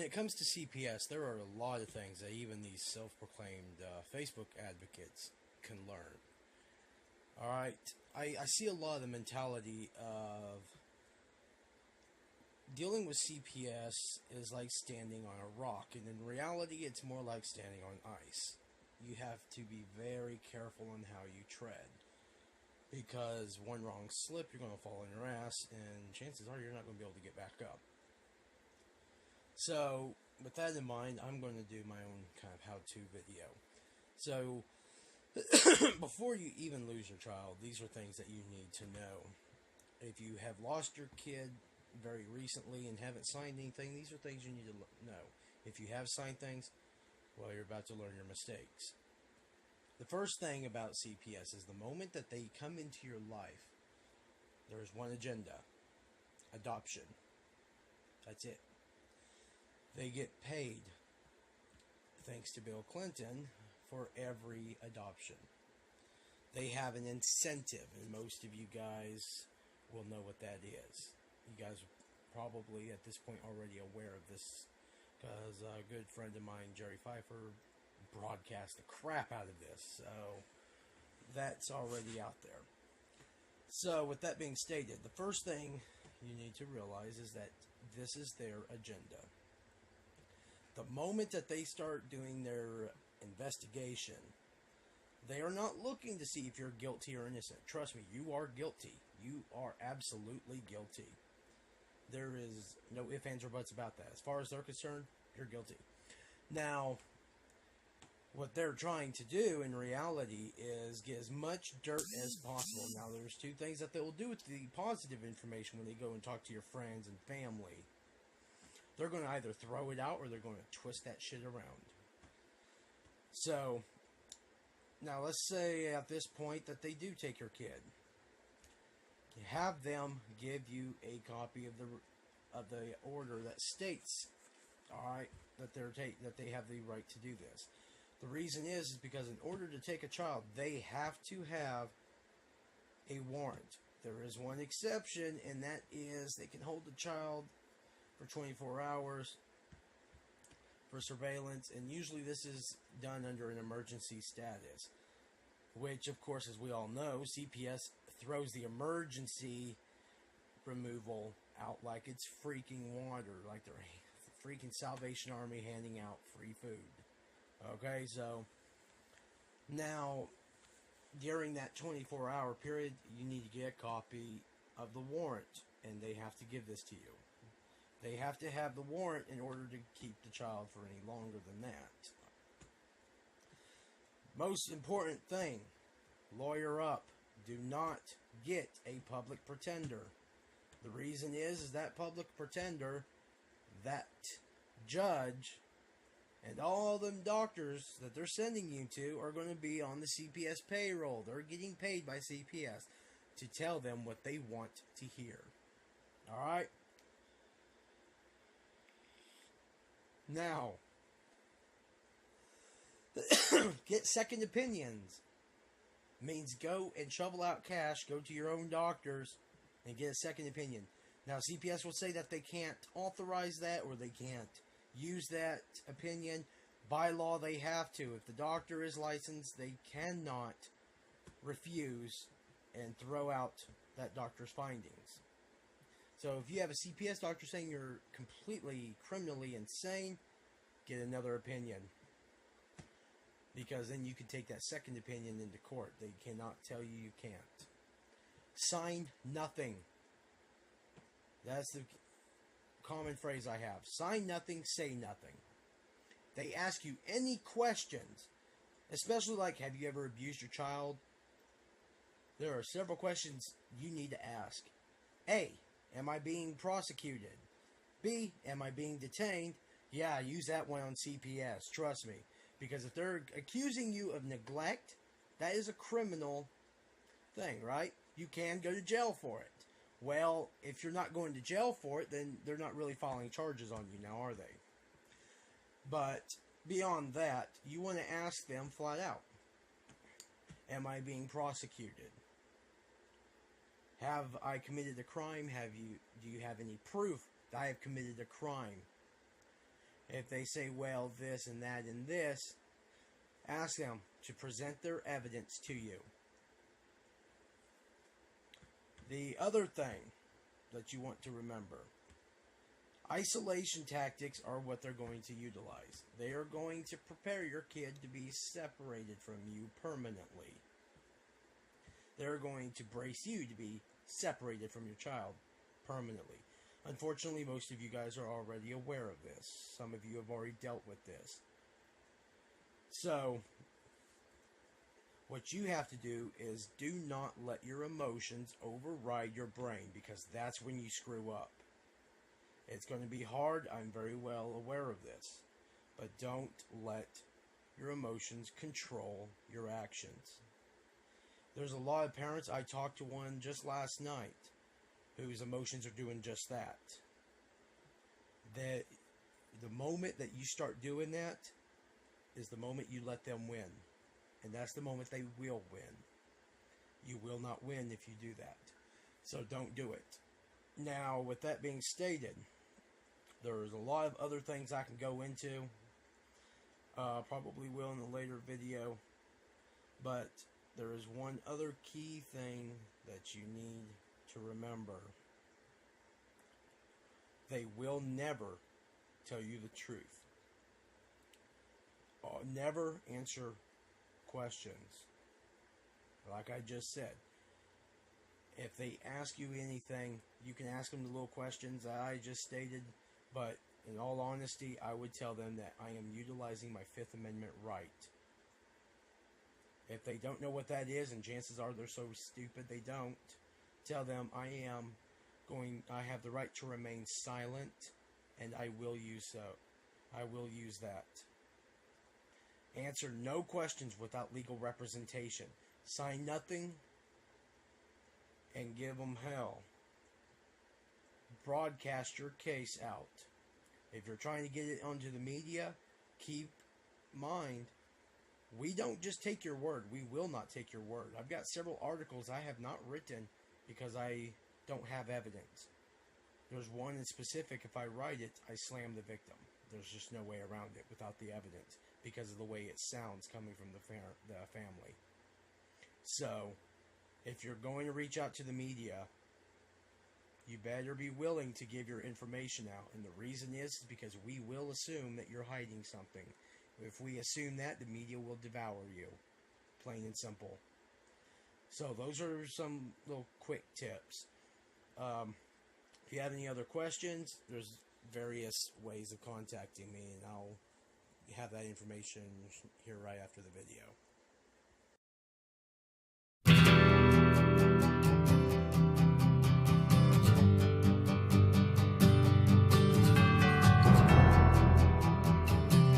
it comes to CPS, there are a lot of things that even these self-proclaimed Facebook advocates can learn. All right, I see a lot of the mentality of dealing with CPS is like standing on a rock, and in reality, it's more like standing on ice. You have to be very careful on how you tread, because one wrong slip, you're going to fall on your ass, and chances are you're not going to be able to get back up. So, with that in mind, I'm going to do my own kind of how-to video. So, before you even lose your child, these are things that you need to know. If you have lost your kid very recently and haven't signed anything, these are things you need to know. If you have signed things, well, you're about to learn your mistakes. The first thing about CPS is the moment that they come into your life, there's one agenda: adoption. That's it. They get paid, thanks to Bill Clinton, for every adoption. They have an incentive, and most of you guys will know what that is. You guys are probably at this point already aware of this, because a good friend of mine, Jerry Pfeiffer, broadcast the crap out of this, so that's already out there. So, with that being stated, the first thing you need to realize is that this is their agenda. The moment that they start doing their investigation, they are not looking to see if you're guilty or innocent. Trust me, you are guilty. You are absolutely guilty. There is no ifs, ands, or buts about that. As far as they're concerned, you're guilty. Now, what they're trying to do in reality is get as much dirt as possible. Now, there's two things that they will do with the positive information when they go and talk to your friends and family. They're going to either throw it out or they're going to twist that shit around. So, now let's say at this point that they do take your kid. Have them give you a copy of the order that states, all right, that they have the right to do this. The reason is because in order to take a child, they have to have a warrant. There is one exception, and that is they can hold the child for 24 hours for surveillance, and usually this is done under an emergency status, which, of course, as we all know, CPS throws the emergency removal out like it's freaking water, like they're freaking Salvation Army handing out free food. Okay, so now during that 24-hour period, you need to get a copy of the warrant, and they have to give this to you. They have to have the warrant in order to keep the child for any longer than that. Most important thing, lawyer up. Do not get a public pretender. The reason is that public pretender, that judge, and all them doctors that they're sending you to are going to be on the CPS payroll. They're getting paid by CPS to tell them what they want to hear. Alright? Now, get second opinions. Means go and shovel out cash, go to your own doctors, and get a second opinion. Now, CPS will say that they can't authorize that, or they can't use that opinion. By law, they have to. If the doctor is licensed, they cannot refuse and throw out that doctor's findings. So if you have a CPS doctor saying you're completely criminally insane, get another opinion. Because then you can take that second opinion into court. They cannot tell you can't. Sign nothing. That's the common phrase I have. Sign nothing, say nothing. They ask you any questions, especially like, have you ever abused your child? There are several questions you need to ask. A, am I being prosecuted? B, am I being detained? Yeah, use that one on CPS. Trust me. Because if they're accusing you of neglect, that is a criminal thing, right? You can go to jail for it. Well, if you're not going to jail for it, then they're not really filing charges on you now, are they? But beyond that, you want to ask them flat out. Am I being prosecuted? Have I committed a crime? Do you have any proof that I have committed a crime? If they say, well, this and that and this, ask them to present their evidence to you. The other thing that you want to remember, isolation tactics are what they're going to utilize. They are going to prepare your kid to be separated from you permanently. They're going to brace you to be separated from your child permanently. Unfortunately, most of you guys are already aware of this. Some of you have already dealt with this. So, what you have to do is do not let your emotions override your brain, because that's when you screw up. It's going to be hard, I'm very well aware of this. But don't let your emotions control your actions. There's a lot of parents, I talked to one just last night, whose emotions are doing just that. The moment that you start doing that is the moment you let them win. And that's the moment they will win. You will not win if you do that. So don't do it. Now, with that being stated, there's a lot of other things I can go into. Probably will in a later video. But there is one other key thing that you need to remember. They will never tell you the truth. Never answer questions. Like I just said, if they ask you anything, you can ask them the little questions that I just stated, but in all honesty, I would tell them that I am utilizing my Fifth Amendment right. If they don't know what that is, and chances are they're so stupid they don't, tell them I have the right to remain silent, and I will use so. I will use that. Answer no questions without legal representation. Sign nothing and give them hell. Broadcast your case out. If you're trying to get it onto the media, keep in mind, we don't just take your word. We will not take your word. I've got several articles I have not written because I don't have evidence. There's one in specific, if I write it, I slam the victim. There's just no way around it without the evidence, because of the way it sounds coming from the family. So, if you're going to reach out to the media, you better be willing to give your information out. And the reason is because we will assume that you're hiding something. If we assume that, the media will devour you. Plain and simple. So, those are some little quick tips. If you have any other questions, there's various ways of contacting me, and I'll have that information here right after the video.